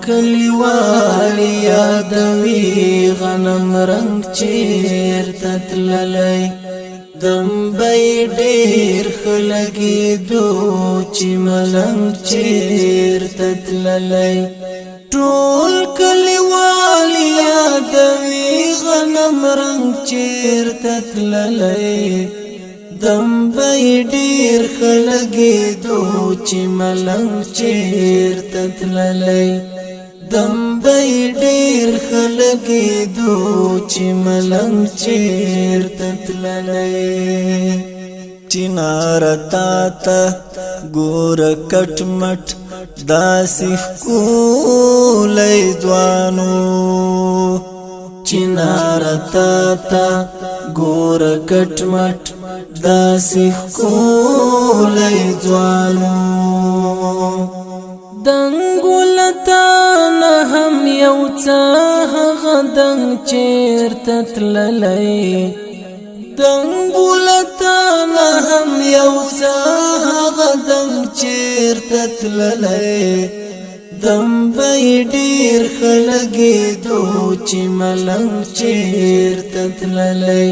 کلیوال یادوي غنم رنگ چیرته تللی دمبی ډیر خلګېدو چې ملنګ چیرته تللی ټول کلیوال یادوي غنم رنگ چیرته تللی دمبی ډیر خلګېدو چې ملنګ چیرته تللی دمبی ډیر خلګېدو چې ملنګ چیرته تللی چنار تا ته ګور کټ مټ داسې ښکلی ځوانو چنار تا ته ګور کټ مټ داسې ښکلی ځوانو دنګو لتانه هم یو څه هغه دنګ چیرته تللی دنګو لتانه هم یو څه هغه دنګ چیرته تللی دمبی ډیر خلګېدو چې ملنګ چیرته تللی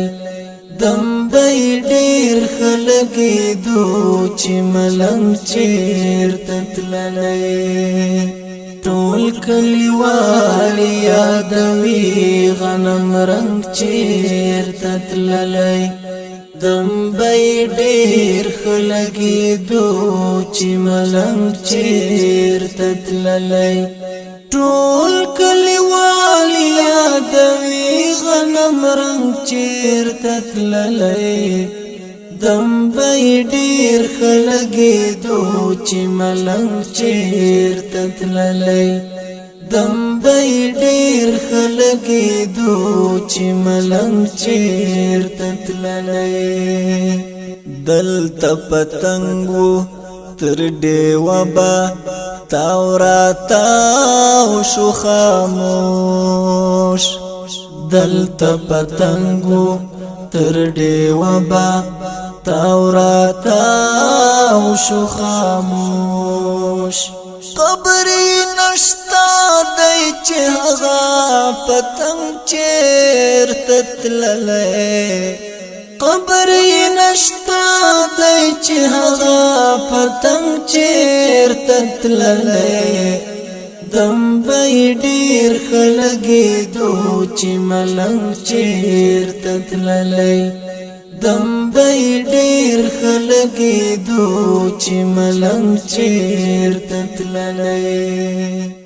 دمبی ډیر خلګېدو چې ملنګ چیرته تللی ټول کلیوال یادوي غنم رنگ چیرته تللی دمبی ډیر خلګېدو چې ملنګ چیرته تللی ټول کلیوال یادوي غنم رنگ چیرته تللی دمبی ډیر خلګېدو چې ملنګ چیرته تللی دمبی ډیر خلګېدو چې ملنګ چیرته تللی دلته پتنګو تر ډیوه به تاو را تاو شو خاموش دلته پتنګو تر ډیوه به تاو را تاو شو خاموش قبر نشتا دی چې هغه پتنګ چیرته تللی قبر نشتا دی چې هغه پتنګ چیرته تللی دمبی ډیر خلګېدو چې ملنګ چیرته تللی دمبی ډیر خلګېدو چې ملنګ چیرته تللی